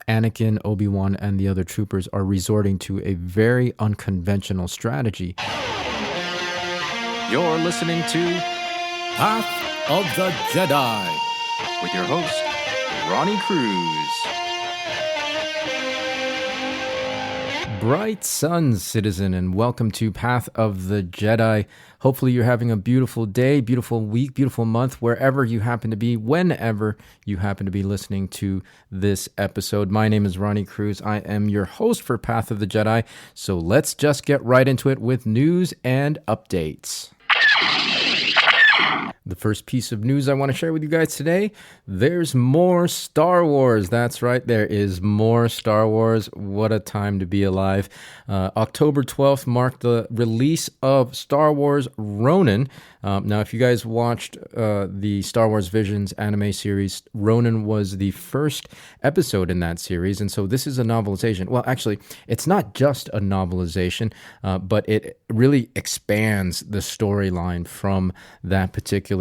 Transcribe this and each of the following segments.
Anakin, Obi-Wan, and the other troopers are resorting to a very unconventional strategy. You're listening to Path of the Jedi with your host, Ronnie Cruz. Bright sun, citizen, and welcome to Path of the Jedi. Hopefully you're having a beautiful day, beautiful week, beautiful month, wherever you happen to be, whenever you happen to be listening to this episode. My name is Ronnie Cruz. I am your host for Path of the Jedi. So let's just get right into it with news and updates. The first piece of news I want to share with you guys today, there's more Star Wars. That's right, there is more Star Wars. What a time to be alive. October 12th marked the release of Star Wars Ronin. Now, if you guys watched the Star Wars Visions anime series, Ronin was the first episode in that series, and so this is a novelization. Well, actually, it's not just a novelization, but it really expands the storyline from that particular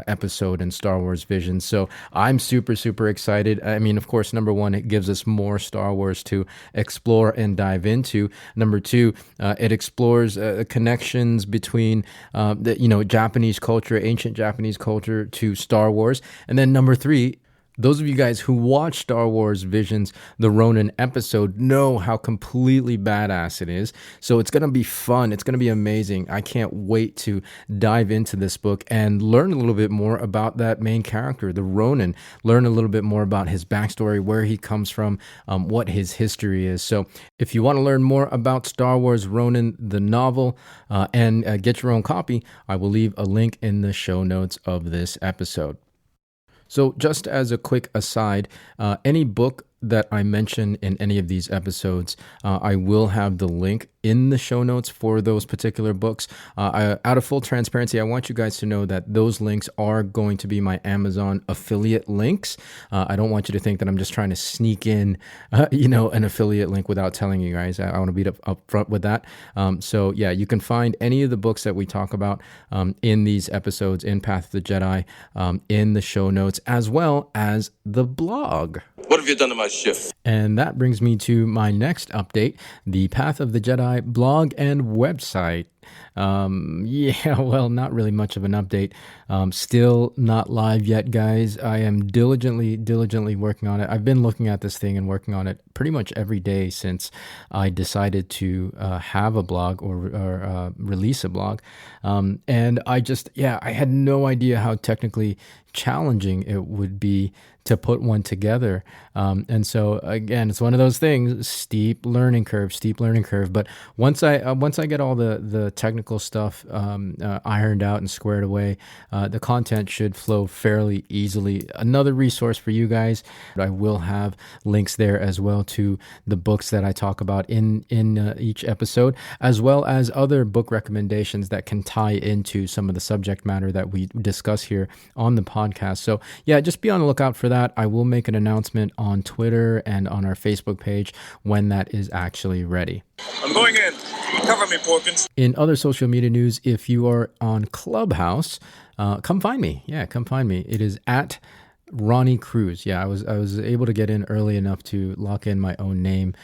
episode in Star Wars Visions. So I'm super excited. I mean, of course, number one, it gives us more Star Wars to explore and dive into. Number two, it explores connections between Japanese culture, ancient Japanese culture to Star Wars. And then number three, those of you guys who watch Star Wars Visions, the Ronin episode, know how completely badass it is. So it's going to be fun. It's going to be amazing. I can't wait to dive into this book and learn a little bit more about that main character, the Ronin, learn a little bit more about his backstory, where he comes from, what his history is. So if you want to learn more about Star Wars Ronin, the novel, and get your own copy, I will leave a link in the show notes of this episode. So just as a quick aside, any book that I mention in any of these episodes, I will have the link in the show notes for those particular books. Out of full transparency, I want you guys to know that those links are going to be my Amazon affiliate links. I don't want you to think that I'm just trying to sneak in, an affiliate link without telling you guys. I want to be up front with that. So yeah, you can find any of the books that we talk about in these episodes in Path of the Jedi in the show notes, as well as the blog. What have you done to my shift? And that brings me to my next update, the Path of the Jedi blog and website. Not really much of an update. Still not live yet, guys. I am diligently working on it. I've been looking at this thing and working on it pretty much every day since I decided to have a blog or release a blog. And I had no idea how technically challenging it would be to put one together. And so again, it's one of those things, steep learning curve. But once I get all the technical stuff ironed out and squared away, the content should flow fairly easily. Another resource for you guys, I will have links there as well to the books that I talk about in each episode, as well as other book recommendations that can tie into some of the subject matter that we discuss here on the podcast. So yeah, just be on the lookout for that. I will make an announcement on Twitter and on our Facebook page when that is actually ready. I'm going in. Cover me, Porkins. In other social media news, if you are on Clubhouse, come find me. Yeah, come find me. It is at Ronnie Cruz. Yeah, I was able to get in early enough to lock in my own name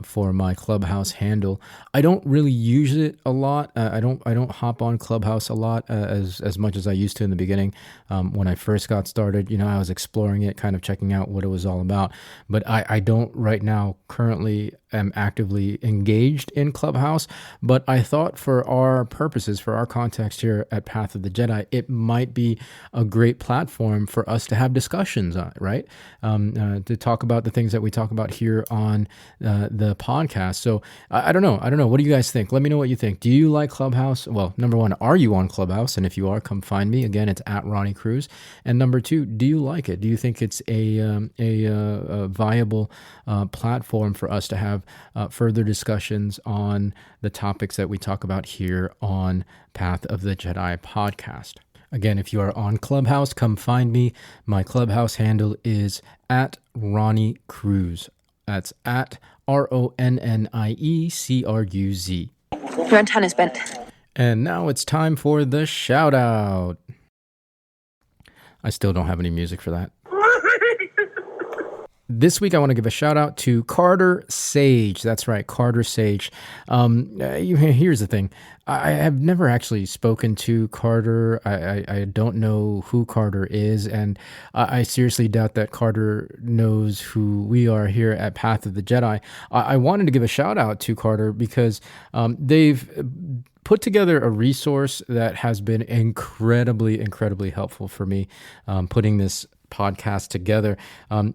for my Clubhouse handle. I don't really use it a lot. I don't hop on Clubhouse a lot as much as I used to in the beginning. When I first got started, I was exploring it, kind of checking out what it was all about. But I don't right now currently am actively engaged in Clubhouse, but I thought for our purposes, for our context here at Path of the Jedi, it might be a great platform for us to have discussions on, right? To talk about the things that we talk about here on the podcast. So I don't know. What do you guys think? Let me know what you think. Do you like Clubhouse? Well, number one, are you on Clubhouse? And if you are, come find me. Again, it's at Ronnie Cruz. And number two, do you like it? Do you think it's a viable platform for us to have further discussions on the topics that we talk about here on Path of the Jedi podcast? Again, if you are on Clubhouse, come find me. My Clubhouse handle is at Ronnie Cruz. That's at RONNIECRUZ. Your antenna's bent. And now it's time for the shout out. I still don't have any music for that. This week, I want to give a shout out to Carter Sage. That's right, Carter Sage. Here's the thing. I have never actually spoken to Carter. I don't know who Carter is, and I seriously doubt that Carter knows who we are here at Path of the Jedi. I wanted to give a shout out to Carter because they've put together a resource that has been incredibly helpful for me putting this podcast together.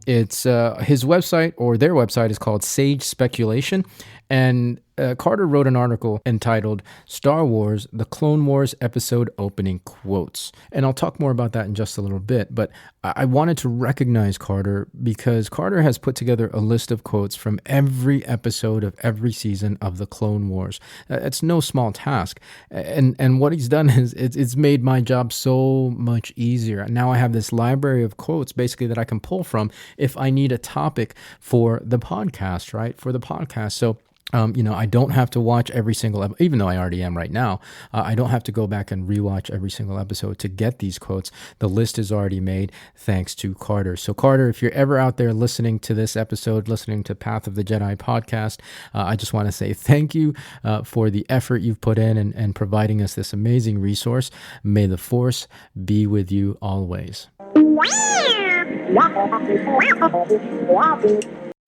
It's his website, or their website, is called Sage Speculation, and Carter wrote an article entitled Star Wars, The Clone Wars Episode Opening Quotes. And I'll talk more about that in just a little bit, but I wanted to recognize Carter because Carter has put together a list of quotes from every episode of every season of The Clone Wars. It's no small task. And what he's done is it's made my job so much easier. Now I have this library of quotes basically that I can pull from if I need a topic for the podcast, right? For the podcast. So I don't have to watch every single episode, even though I already am right now. I don't have to go back and rewatch every single episode to get these quotes. The list is already made thanks to Carter. So Carter, if you're ever out there listening to this episode, listening to Path of the Jedi podcast, I just want to say thank you for the effort you've put in and providing us this amazing resource. May the Force be with you always.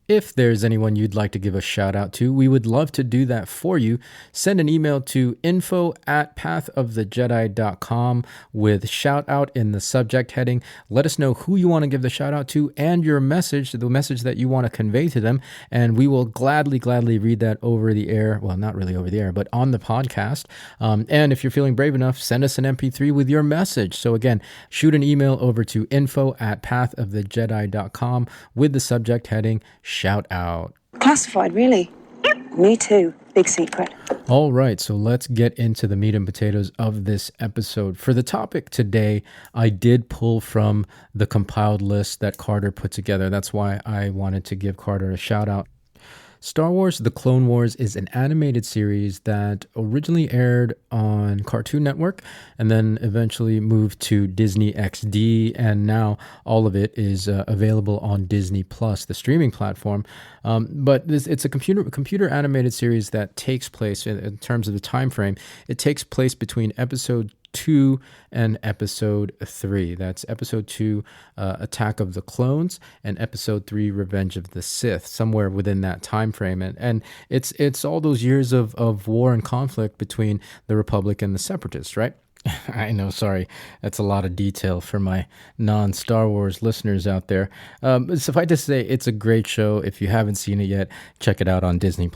If there's anyone you'd like to give a shout out to, we would love to do that for you. Send an email to info@pathofthejedi.com with shout out in the subject heading. Let us know who you want to give the shout out to and your message, the message that you want to convey to them. And we will gladly read that over the air. Well, not really over the air, but on the podcast. And if you're feeling brave enough, send us an MP3 with your message. So again, shoot an email over to info@pathofthejedi.com with the subject heading shout out. Classified, really? Me too. Big secret. All right, so let's get into the meat and potatoes of this episode. For the topic today, I did pull from the compiled list that Carter put together. That's why I wanted to give Carter a shout out. Star Wars The Clone Wars is an animated series that originally aired on Cartoon Network and then eventually moved to Disney XD, and now all of it is available on Disney Plus, the streaming platform. But it's a computer animated series that takes place, in terms of the time frame, it takes place between episode 2 and episode 3. That's episode 2, Attack of the Clones, and episode 3, Revenge of the Sith, somewhere within that time frame. And it's all those years of war and conflict between the Republic and the Separatists, right? I know, sorry. That's a lot of detail for my non-Star Wars listeners out there. Suffice to say, it's a great show. If you haven't seen it yet, check it out on Disney+.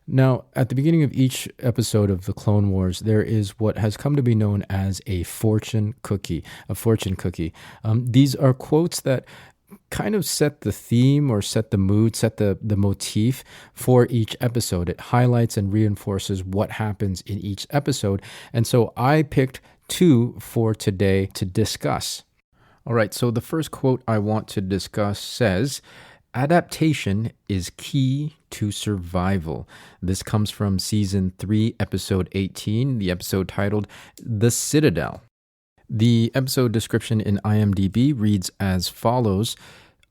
Now, at the beginning of each episode of The Clone Wars, there is what has come to be known as a fortune cookie. These are quotes that kind of set the theme or set the mood, set the motif for each episode. It highlights and reinforces what happens in each episode. And so I picked 2 for today to discuss. All right, so the first quote I want to discuss says, "Adaptation is key to survival." This comes from season 3, episode 18, the episode titled The Citadel. The episode description in IMDb reads as follows: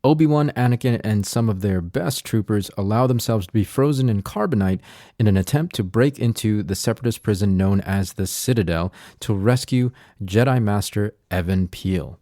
Obi-Wan, Anakin, and some of their best troopers allow themselves to be frozen in carbonite in an attempt to break into the separatist prison known as the Citadel to rescue Jedi Master Evan Peel.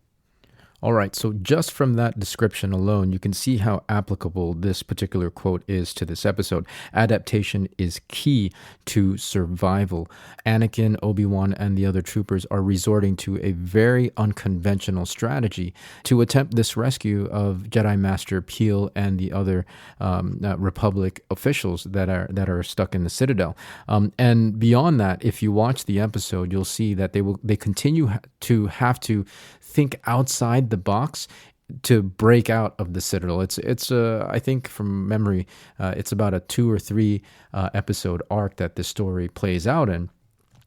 All right, so just from that description alone, you can see how applicable this particular quote is to this episode. Adaptation is key to survival. Anakin, Obi-Wan, and the other troopers are resorting to a very unconventional strategy to attempt this rescue of Jedi Master Peel and the other Republic officials that are stuck in the Citadel. And beyond that, if you watch the episode, you'll see that they continue to have to think outside the box to break out of the Citadel. It's I think from memory, it's about a 2 or 3 episode arc that this story plays out in.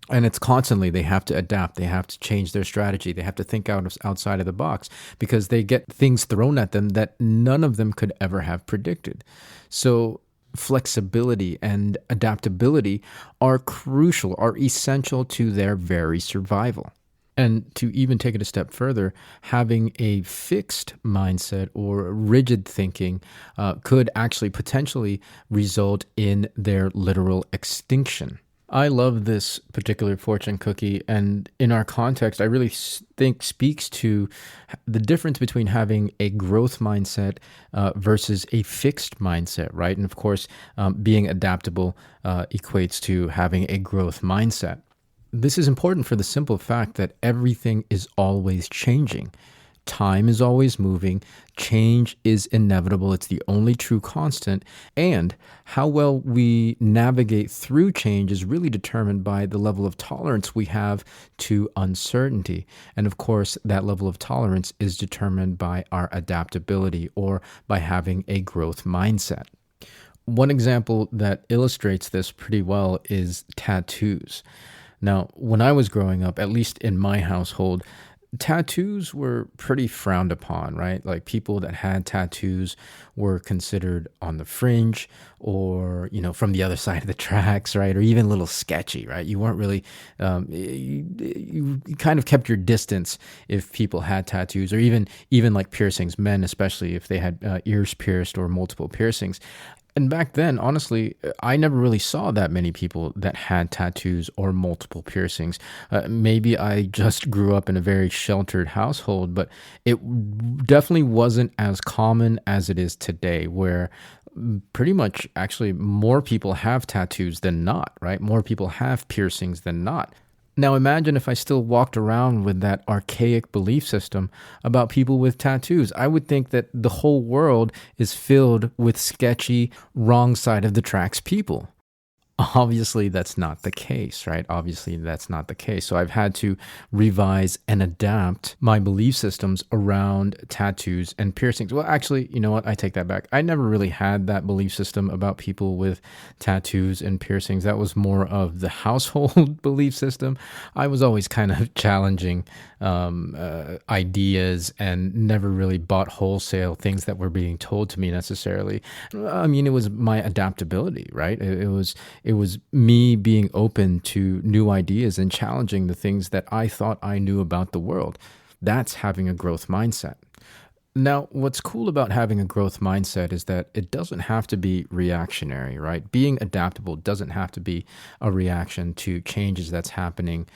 And it's constantly, they have to adapt, they have to change their strategy, they have to think outside of the box because they get things thrown at them that none of them could ever have predicted. So flexibility and adaptability are crucial, are essential to their very survival. And to even take it a step further, having a fixed mindset or rigid thinking could actually potentially result in their literal extinction. I love this particular fortune cookie, and in our context, I really think speaks to the difference between having a growth mindset versus a fixed mindset, right? And of course, being adaptable equates to having a growth mindset. This is important for the simple fact that everything is always changing. Time is always moving. Change is inevitable. It's the only true constant. And how well we navigate through change is really determined by the level of tolerance we have to uncertainty. And of course, that level of tolerance is determined by our adaptability or by having a growth mindset. One example that illustrates this pretty well is tattoos. Now, when I was growing up, at least in my household, tattoos were pretty frowned upon, right? Like people that had tattoos were considered on the fringe or, from the other side of the tracks, right? Or even a little sketchy, right? You weren't really, you kind of kept your distance if people had tattoos or even like piercings, men, especially if they had ears pierced or multiple piercings. And back then, honestly, I never really saw that many people that had tattoos or multiple piercings. Maybe I just grew up in a very sheltered household, but it definitely wasn't as common as it is today, where pretty much actually more people have tattoos than not, right? More people have piercings than not. Now imagine if I still walked around with that archaic belief system about people with tattoos. I would think that the whole world is filled with sketchy, wrong side of the tracks people. Obviously, that's not the case, right? Obviously, that's not the case. So I've had to revise and adapt my belief systems around tattoos and piercings. Well, actually, you know what? I take that back. I never really had that belief system about people with tattoos and piercings. That was more of the household belief system. I was always kind of challenging ideas and never really bought wholesale things that were being told to me necessarily. I mean, it was my adaptability, right? It was me being open to new ideas and challenging the things that I thought I knew about the world. That's having a growth mindset. Now, what's cool about having a growth mindset is that it doesn't have to be reactionary, right? Being adaptable doesn't have to be a reaction to changes that's happening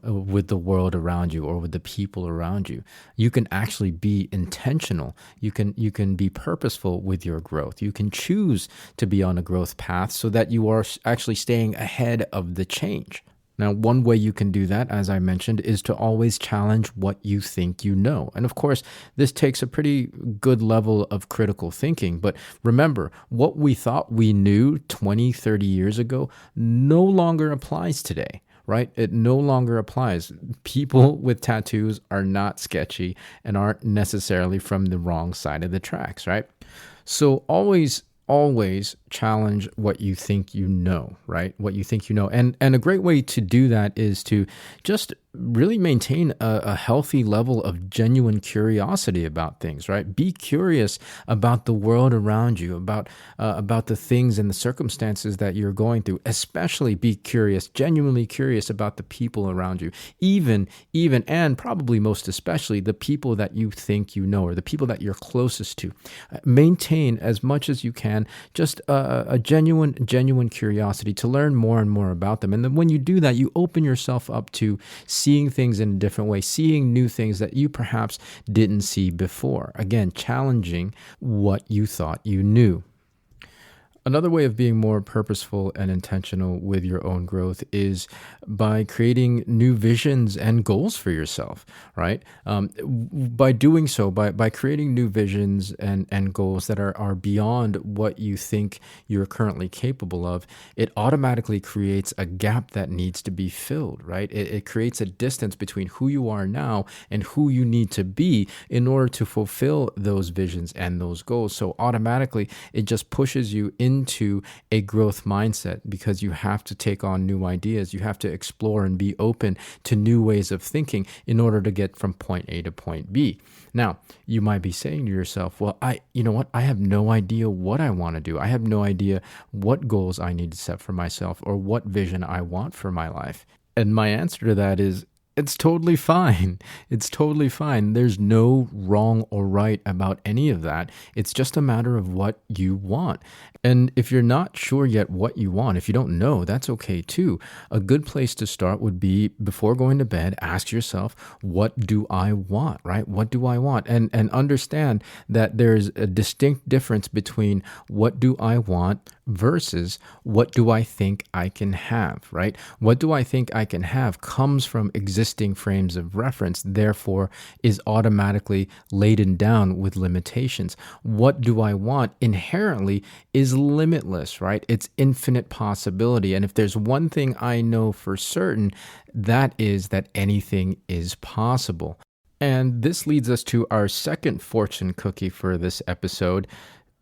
with the world around you or with the people around you. You can actually be intentional. You can be purposeful with your growth. You can choose to be on a growth path so that you are actually staying ahead of the change. Now, one way you can do that, as I mentioned, is to always challenge what you think you know. And of course, this takes a pretty good level of critical thinking. But remember, what we thought we knew 20, 30 years ago no longer applies today, right? It no longer applies. People with tattoos are not sketchy and aren't necessarily from the wrong side of the tracks, right? So always challenge what you think you know, right? What you think you know. And a great way to do that is to just really maintain a healthy level of genuine curiosity about things, right? Be curious about the world around you, about the things and the circumstances that you're going through. Especially be curious, genuinely curious about the people around you, even and probably most especially the people that you think you know or the people that you're closest to. Maintain as much as you can just a genuine curiosity to learn more and more about them. And then when you do that, you open yourself up to seeing things in a different way, seeing new things that you perhaps didn't see before. Again, challenging what you thought you knew. Another way of being more purposeful and intentional with your own growth is by creating new visions and goals for yourself, right? By doing so, by creating new visions and goals that are beyond what you think you're currently capable of, it automatically creates a gap that needs to be filled, right? It creates a distance between who you are now and who you need to be in order to fulfill those visions and those goals. So automatically, it just pushes you into a growth mindset because you have to take on new ideas. You have to explore and be open to new ways of thinking in order to get from point A to point B. Now, you might be saying to yourself, well, I have no idea what I want to do. I have no idea what goals I need to set for myself or what vision I want for my life. And my answer to that is, It's totally fine. It's totally fine. There's no wrong or right about any of that. It's just a matter of what you want. And if you're not sure yet what you want, if you don't know, that's okay too. A good place to start would be before going to bed, ask yourself, what do I want, right? What do I want? And understand that there's a distinct difference between what do I want versus what do I think I can have, right? What do I think I can have comes from existing frames of reference, therefore is automatically laden down with limitations. What do I want inherently is limitless, right? It's infinite possibility. And if there's one thing I know for certain, that is that anything is possible. And this leads us to our second fortune cookie for this episode.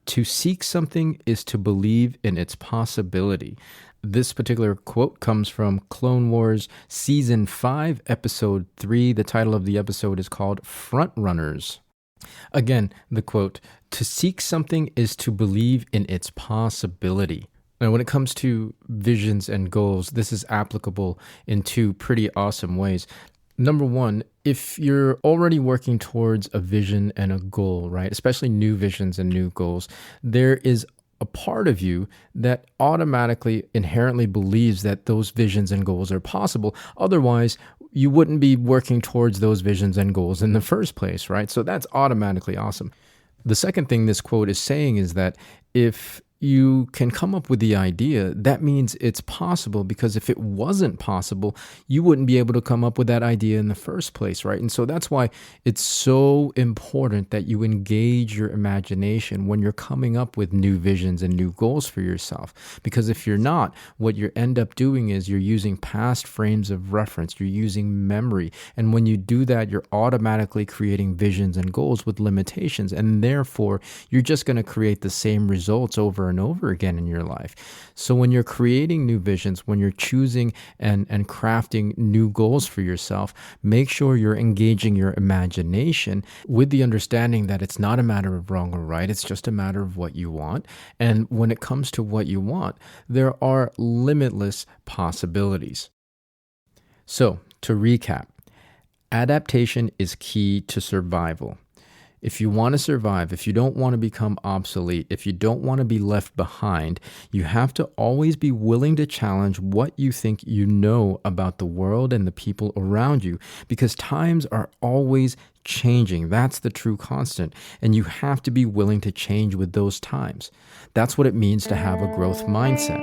To seek something is to believe in its possibility. This particular quote comes from Clone Wars Season 5, Episode 3. The title of the episode is called Frontrunners. Again, the quote, to seek something is to believe in its possibility. Now, when it comes to visions and goals, this is applicable in two pretty awesome ways. Number one, if you're already working towards a vision and a goal, right, especially new visions and new goals, there is a part of you that automatically inherently believes that those visions and goals are possible. Otherwise, you wouldn't be working towards those visions and goals in the first place, right? So that's automatically awesome. The second thing this quote is saying is that if you can come up with the idea, that means it's possible, because if it wasn't possible, you wouldn't be able to come up with that idea in the first place, right? And so that's why it's so important that you engage your imagination when you're coming up with new visions and new goals for yourself. Because if you're not, what you end up doing is you're using past frames of reference, you're using memory. And when you do that, you're automatically creating visions and goals with limitations. And therefore, you're just going to create the same results over and over again in your life. So when you're creating new visions, when you're choosing and crafting new goals for yourself, make sure you're engaging your imagination with the understanding that it's not a matter of wrong or right, it's just a matter of what you want. And when it comes to what you want, there are limitless possibilities. So to recap, adaptation is key to survival. If you want to survive, if you don't want to become obsolete, if you don't want to be left behind, you have to always be willing to challenge what you think you know about the world and the people around you, because times are always changing. That's the true constant. And you have to be willing to change with those times. That's what it means to have a growth mindset.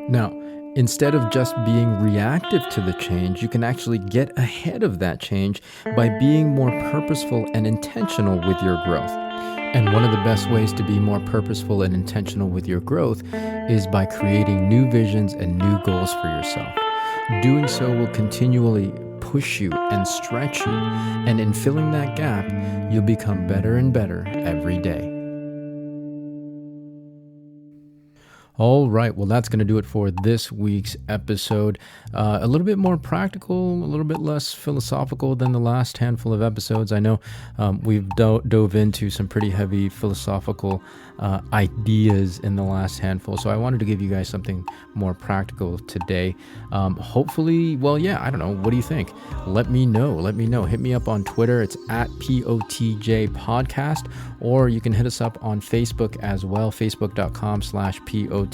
Now, instead of just being reactive to the change, you can actually get ahead of that change by being more purposeful and intentional with your growth. And one of the best ways to be more purposeful and intentional with your growth is by creating new visions and new goals for yourself. Doing so will continually push you and stretch you, and in filling that gap, you'll become better and better every day. All right, well, that's going to do it for this week's episode. A little bit more practical, a little bit less philosophical than the last handful of episodes. I know we've dove into some pretty heavy philosophical ideas in the last handful, so I wanted to give you guys something more practical today. Hopefully, well, yeah, I don't know. What do you think? Let me know. Hit me up on Twitter. It's at POTJ Podcast, or you can hit us up on Facebook as well, facebook.com/POTJ.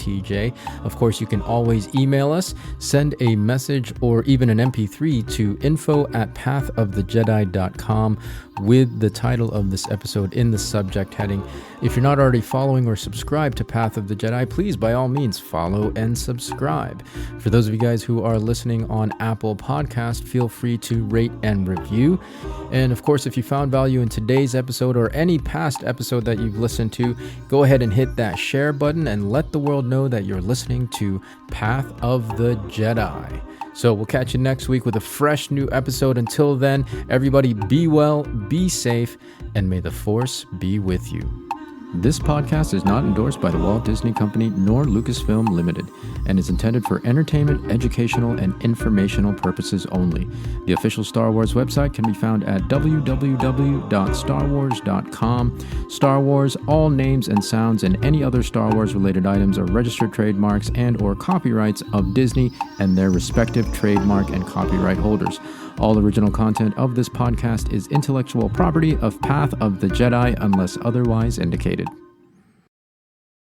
Of course, you can always email us, send a message or even an MP3 to info@pathofthejedi.com with the title of this episode in the subject heading. If you're not already following or subscribed to Path of the Jedi, please, by all means, follow and subscribe. For those of you guys who are listening on Apple Podcast, feel free to rate and review. And of course, if you found value in today's episode or any past episode that you've listened to, go ahead and hit that share button and let the world know that you're listening to Path of the Jedi. So we'll catch you next week with a fresh new episode. Until then, everybody be well, be safe, and may the Force be with you. This podcast is not endorsed by the Walt Disney Company nor Lucasfilm Limited and is intended for entertainment, educational, and informational purposes only. The official Star Wars website can be found at www.starwars.com. Star Wars, all names and sounds and any other Star Wars related items are registered trademarks and or copyrights of Disney and their respective trademark and copyright holders. All original content of this podcast is intellectual property of Path of the Jedi unless otherwise indicated.